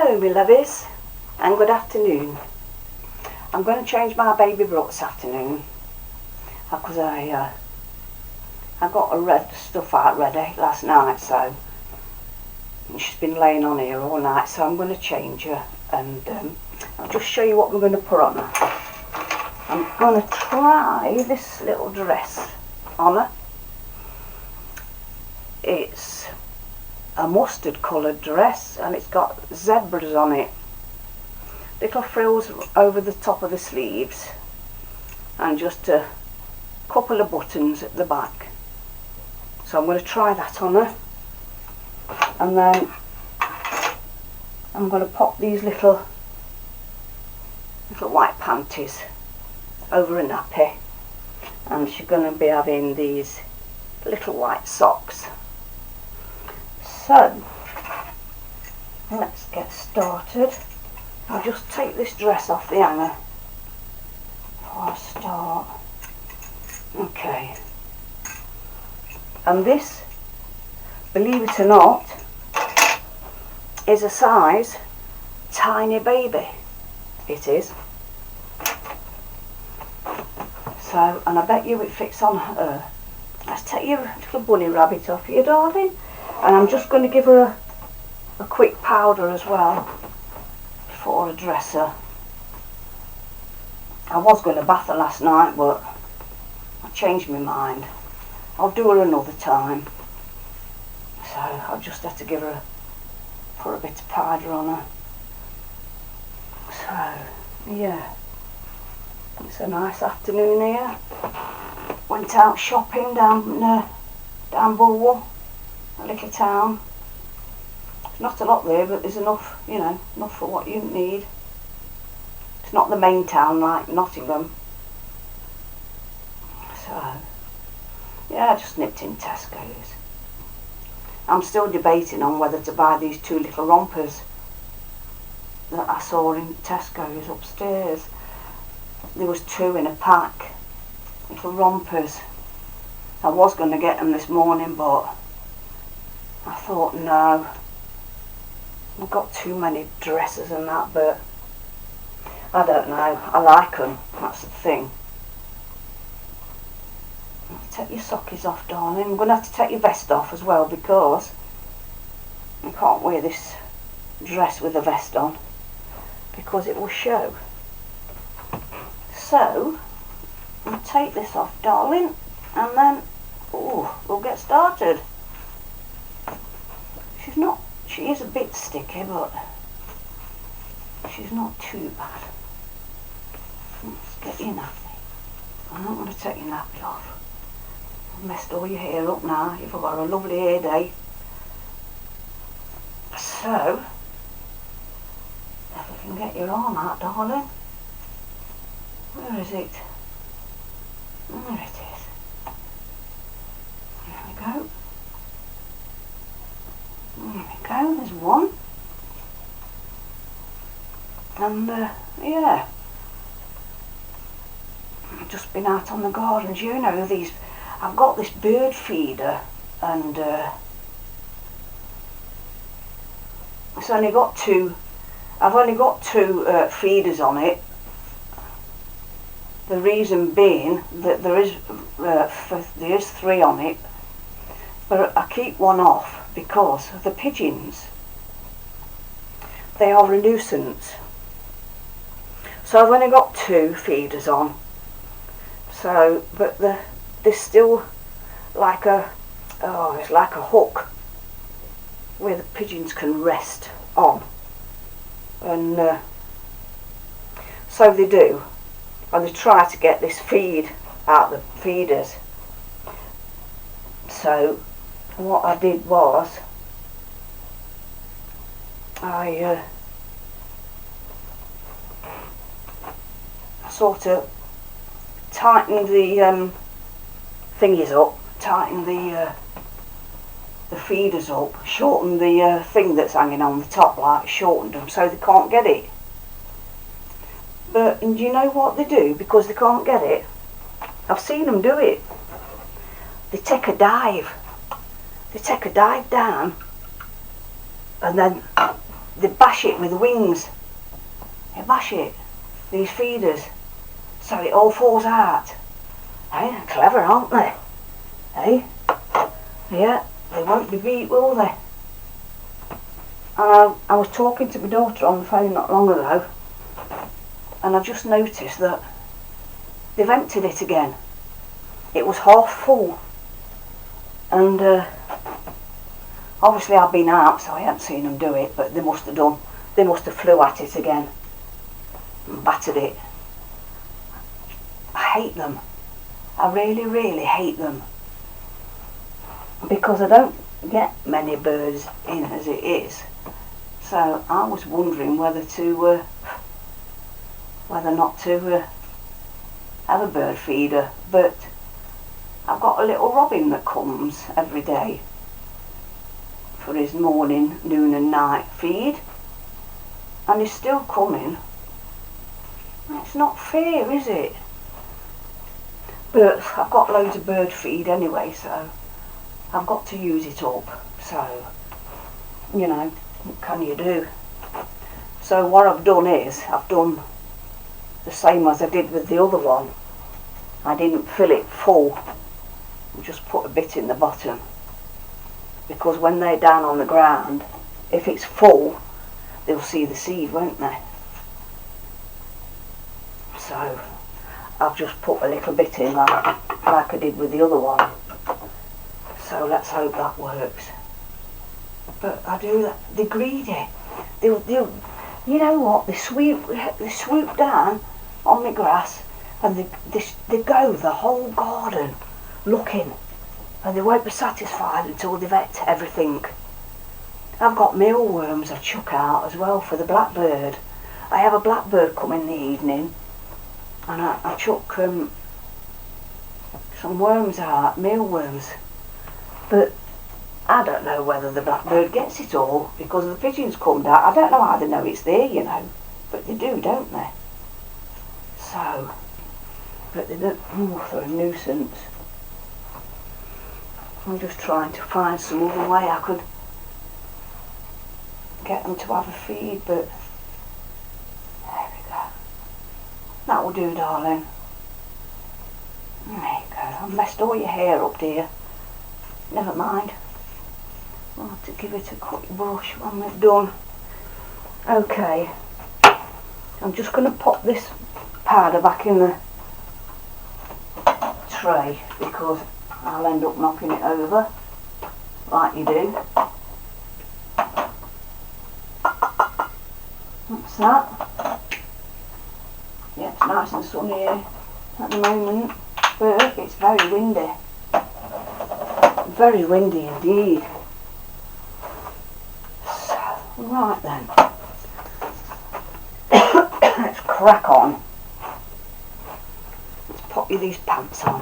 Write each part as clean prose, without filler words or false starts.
Hello my lovies, and good afternoon. I'm going to change my baby Brooke this afternoon because I got the stuff out ready last night, so she's been laying on here all night, so I'm going to change her, and I'll just show you what we're going to put on her. I'm going to try this little dress on her. It's a mustard coloured dress and it's got zebras on it, little frills over the top of the sleeves, and just a couple of buttons at the back. So I'm going to try that on her, and then I'm going to pop these little white panties over a nappy, and she's going to be having these little white socks. So let's get started. I'll just take this dress off the hanger before I start. Okay. And this, believe it or not, is a size tiny baby. It is. So, and I bet you it fits on her. Let's take your little bunny rabbit off you, darling. And I'm just going to give her a quick powder as well before I dress her. I was going to bath her last night, but I changed my mind. I'll do her another time. So I'll just have to put a bit of powder on her. So yeah, it's a nice afternoon here. Went out shopping down Bull, a little town. There's not a lot there, but there's enough, enough for what you need. It's not the main town like Nottingham. So yeah, I just nipped in Tesco's. I'm still debating on whether to buy these two little rompers that I saw in Tesco's upstairs. There was two in a pack, little rompers. I was going to get them this morning, but I thought no, I've got too many dresses and that, but I don't know, I like them, that's the thing. Take your sockies off, darling. I'm going to have to take your vest off as well, because I can't wear this dress with a vest on because it will show. So I'll take this off, darling, and then we'll get started. She is a bit sticky, but she's not too bad. Let's get your nappy. I don't want to take your nappy off. I've messed all your hair up now. You've got a lovely hair day. So, if you can get your arm out, darling. Where is it? There it is. There we go. There we go, there's one. And yeah, I've just been out on the gardens. I've got this bird feeder, and I've only got two feeders on it. The reason being that there is three on it, but I keep one off because the pigeons, they are a nuisance. So I've only got two feeders on. So, but there's still like it's like a hook where the pigeons can rest on, and so they do, and they try to get this feed out the feeders. So what I did was I sort of tightened the thingies up, tightened the feeders up, shortened the thing that's hanging on the top, like shortened them so they can't get it. But, and do you know what they do because they can't get it? I've seen them do it. They take a dive. They take a dive down, and then they bash it with the wings. They bash it, these feeders, so it all falls out. Hey, clever, aren't they? Hey? Yeah, they won't be beat, will they? And I was talking to my daughter on the phone not long ago, and I just noticed that they've emptied it again. It was half full, and obviously I've been out, so I haven't seen them do it, but they must have done. They must have flew at it again and battered it. I hate them. I really, really hate them, because I don't get many birds in as it is. So I was wondering whether not to have a bird feeder, but I've got a little robin that comes every day for his morning, noon and night feed, and he's still coming. It's not fair, is it? But I've got loads of bird feed anyway, so I've got to use it up. So, you know, what can you do? So what I've done is, I've done the same as I did with the other one. I didn't fill it full, I just put a bit in the bottom, because when they're down on the ground, if it's full, they'll see the seed, won't they? So I've just put a little bit in like I did with the other one. So let's hope that works. But I do that. They're greedy. They'll, you know what? They swoop down on the grass, and they go the whole garden looking, and they won't be satisfied until they've ate everything. I've got mealworms I chuck out as well for the blackbird. I have a blackbird come in the evening, and I chuck some worms out, mealworms. But I don't know whether the blackbird gets it all, because the pigeons come down. I don't know how they know it's there, you know, but they do, don't they? So, but they don't. Oh, they're a nuisance. I'm just trying to find some other way I could get them to have a feed, but there we go. That will do, darling. There you go. I've messed all your hair up, dear. Never mind. I'll have to give it a quick brush when we've done. Okay. I'm just going to pop this powder back in the tray, because I'll end up knocking it over, like you do. What's that? Yeah, it's nice and sunny here at the moment, but it's very windy. Very windy indeed. So, right then. Let's crack on. Let's pop you these pants on.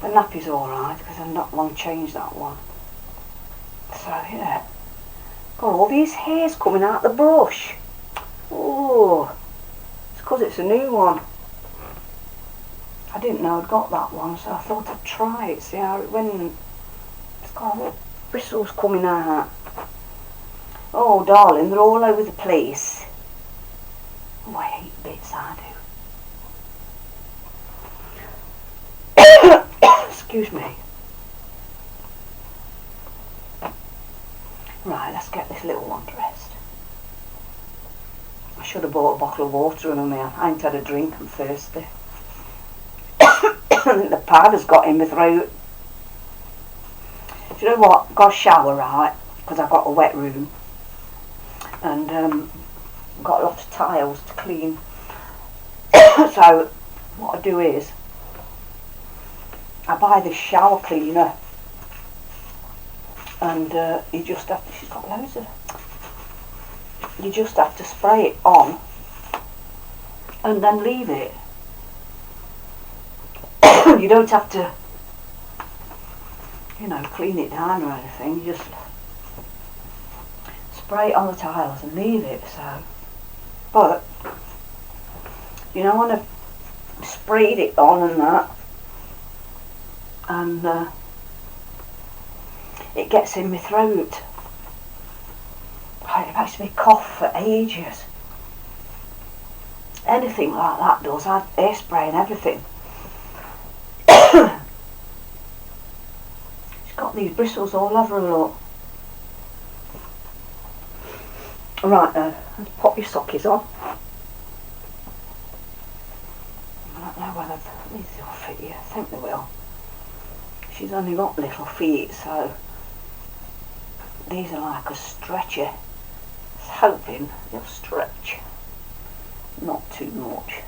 The nappy's alright, because I've not long changed that one. So yeah. Got all these hairs coming out the brush. Oh, it's because it's a new one. I didn't know I'd got that one, so I thought I'd try it, see how it went. It's got all bristles coming out. Oh darling, they're all over the place. Oh, I hate bits, I do. Excuse me. Right, let's get this little one dressed. I should have bought a bottle of water in me. I ain't had a drink, I'm thirsty. I think the powder's got in my throat. Do you know what? Got a shower, right? Because I've got a wet room. And got a lot of tiles to clean. So what I do is I buy this shower cleaner, and you just have to, she's got loads of, you just have to spray it on and then leave it. You don't have to, you know, clean it down or anything. You just spray it on the tiles and leave it. So, but you know, when I've sprayed it on and that, and it gets in my throat. It Makes me cough for ages. Anything like that does. I have hairspray and everything. She's got these bristles all over her, look. Right then, let's pop your sockies on. I don't know whether these will fit you. I think they will. She's only got little feet, so these are like a stretcher. I was hoping they'll stretch. Not too much.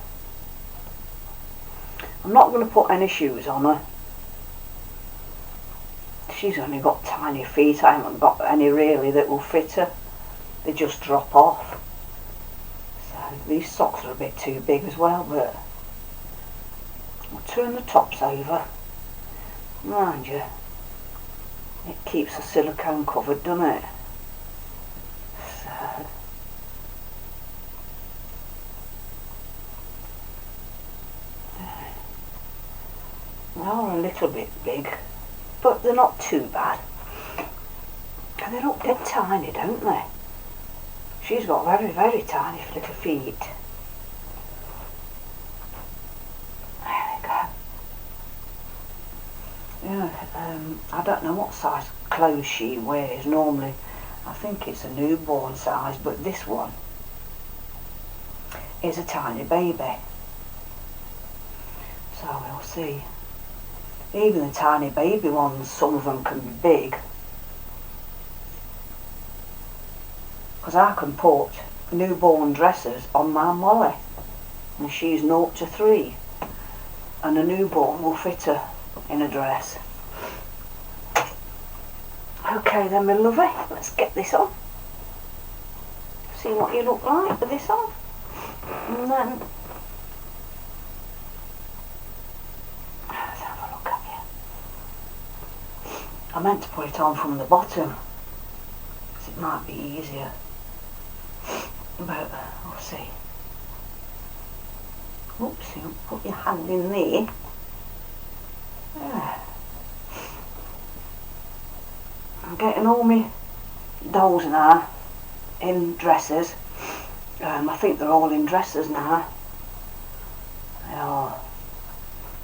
I'm not going to put any shoes on her. She's only got tiny feet. I haven't got any really that will fit her. They just drop off. So these socks are a bit too big as well, but I'll turn the tops over. Mind you, it keeps the silicone covered, doesn't it? So they are a little bit big, but they're not too bad. And they look dead tiny, don't they? She's got very, very tiny little feet. There we go. Yeah, I don't know what size clothes she wears normally. I think it's a newborn size, but this one is a tiny baby. So we'll see. Even the tiny baby ones, some of them can be big. Because I can put newborn dresses on my Molly. And she's 0 to 3. And a newborn will fit her in a dress. Okay then, my lovey, let's get this on. See what you look like with this on. And then let's have a look at you. I meant to put it on from the bottom, because it might be easier. But we'll see. Oops, you put your hand in there. There. I'm getting all my dolls now in dresses. I think they're all in dresses now. Oh,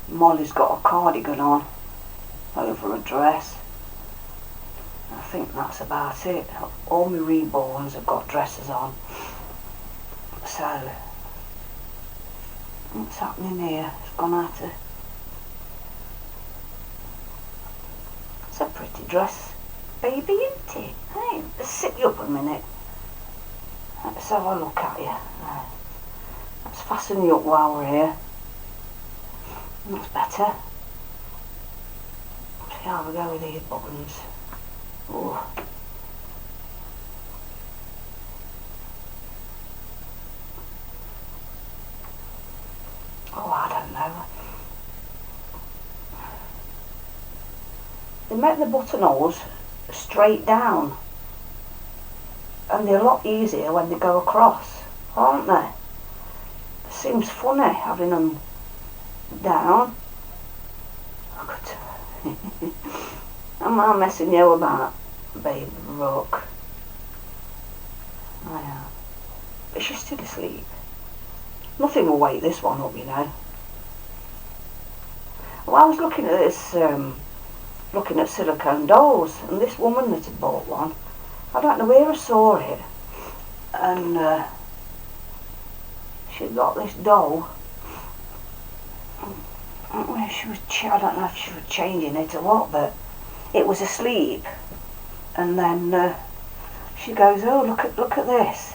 Molly's got a cardigan on over a dress. I think that's about it. All my reborns have got dresses on. So, what's happening here? It's gone out of... It's a pretty dress, baby, isn't it? Hey, let's sit you up a minute. Let's have a look at you. Let's fasten you up while we're here. That's better. See how we go with these buttons. Ooh. Oh, I don't know. They make the buttonholes straight down, and they're a lot easier when they go across, aren't they? It seems funny having them down. Look at am I messing you about, baby Brooke? I am. But she's still asleep. Nothing will wake this one up, you know. Well, I was looking at this, looking at silicone dolls, and this woman that had bought one, I don't know where I saw it, and she'd got this doll. Where she was, I don't know if she was changing it or what, but it was asleep, and then she goes, "Oh, look at this,"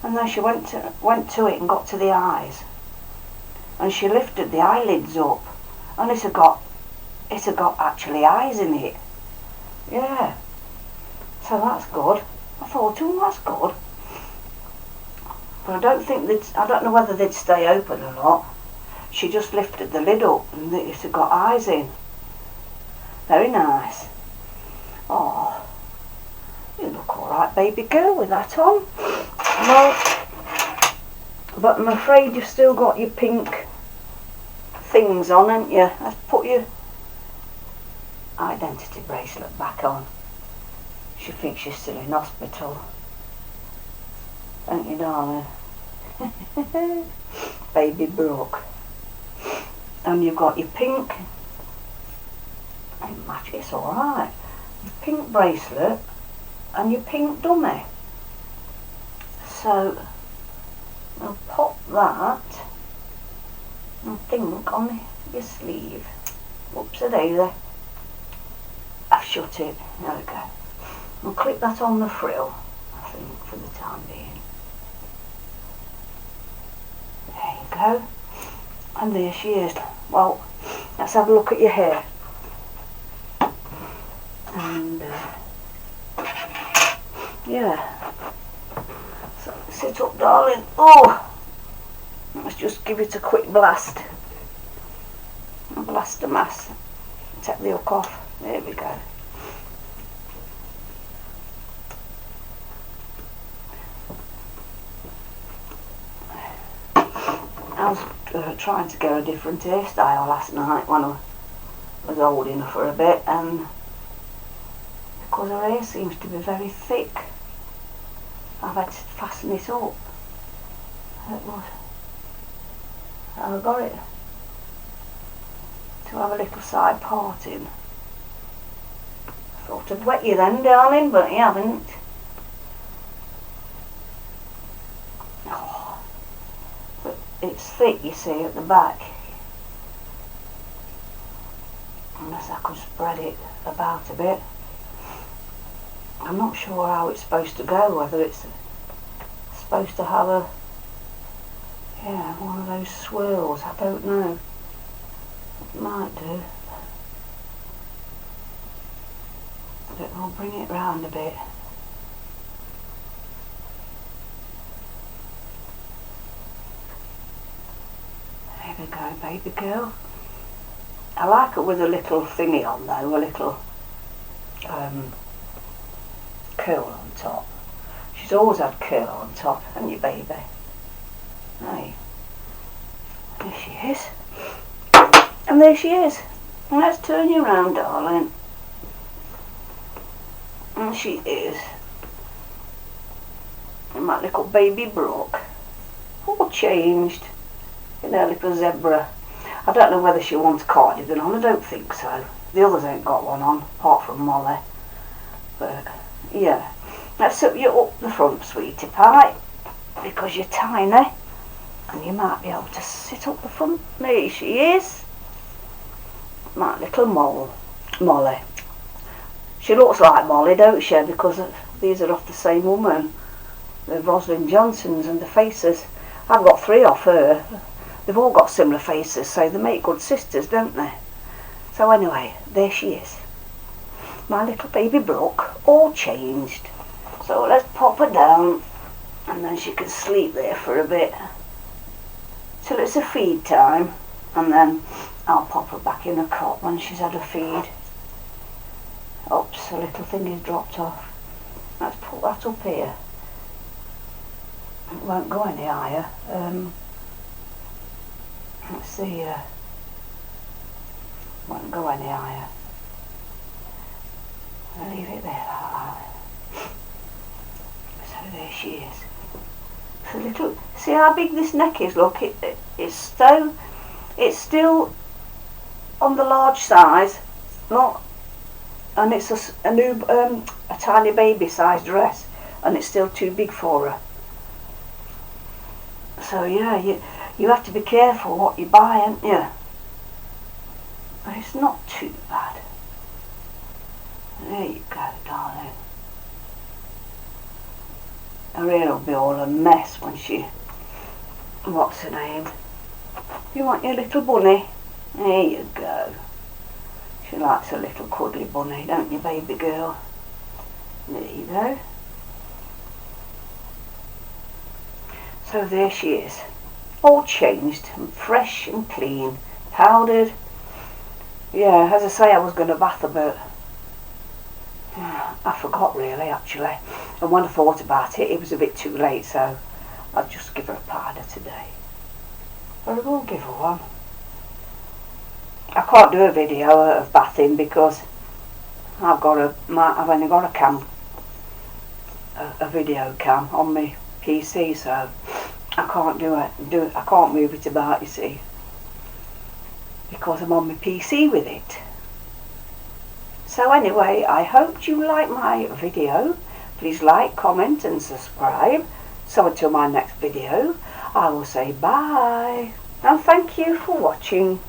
and then she went to it and got to the eyes, and she lifted the eyelids up, and it had got actually eyes in it. Yeah, so that's good. I thought, oh, that's good, but I don't know whether they'd stay open or not. She just lifted the lid up and it had got eyes in. Very nice. Oh, you look alright, baby girl, with that on. Well, but I'm afraid you've still got your pink things on, haven't you? Let's put your identity bracelet back on. She thinks she's still in hospital. Don't you, darling? Baby Brooke. And you've got your pink, it's alright, your pink bracelet and your pink dummy. So I'll pop that, I think, on your sleeve. Whoops-a-daisy. I've shut it. There we go. I'll clip that on the frill, I think, for the time being. There you go. And there she is. Well, let's have a look at your hair. And yeah. So sit up, darling. Oh, let's just give it a quick blast. A blast of mass. Take the hook off. There we go. I was trying to get a different hairstyle last night when I was holding her for a bit, and because her hair seems to be very thick, I've had to fasten it up. It was, I got it to have a little side parting. Thought I'd wet you then, darling, but you haven't. Oh, but it's thick, you see, at the back. Unless I could spread it about a bit. I'm not sure how it's supposed to go, whether it's supposed to have a, yeah, one of those swirls, I don't know. It might do. But we'll bring it round a bit. There we go, baby girl. I like it with a little thingy on though, a little curl on top. She's always had curl on top, hasn't you, baby? Hey, there she is. And there she is. And let's turn you round, darling. And she is. And my little baby Brooke. All changed in her little zebra. I don't know whether she wants a cardigan on. I don't think so. The others ain't got one on, apart from Molly. But yeah, let's sit you up the front, sweetie pie, because you're tiny, and you might be able to sit up the front. There she is, my little Molly. She looks like Molly, don't she? Because these are off the same woman, the Rosalind Johnsons, and the faces. I've got 3 off her. They've all got similar faces, so they make good sisters, don't they? So anyway, there she is. My little baby Brooke, all changed. So let's pop her down, and then she can sleep there for a bit till it's a feed time, and then I'll pop her back in the cot when she's had a feed. Oops, a little thing is dropped off. Let's put that up here. It won't go any higher. Let's see. Won't go any higher. I'll leave it there like that. So there she is. It's a little. See how big this neck is. Look, it's still on the large size. Not. And it's a tiny baby size dress, and it's still too big for her. So yeah, you have to be careful what you buy, haven't you? But it's not too bad. There you go, darling. Her hair will be all a mess when she, what's her name? You want your little bunny? There you go. She likes a little cuddly bunny, don't you, baby girl? There you go. So there she is, all changed and fresh and clean, powdered. Yeah, as I say, I was going to bath her, but I forgot really, actually. And when I thought about it, it was a bit too late, so I'll just give her a powder today. But I will give her one. I can't do a video of bathing because I've only got a video cam on me PC, so I can't I can't move it about, you see, because I'm on my PC with it. So anyway, I hope you like my video. Please like, comment and subscribe. So until my next video, I will say bye and thank you for watching.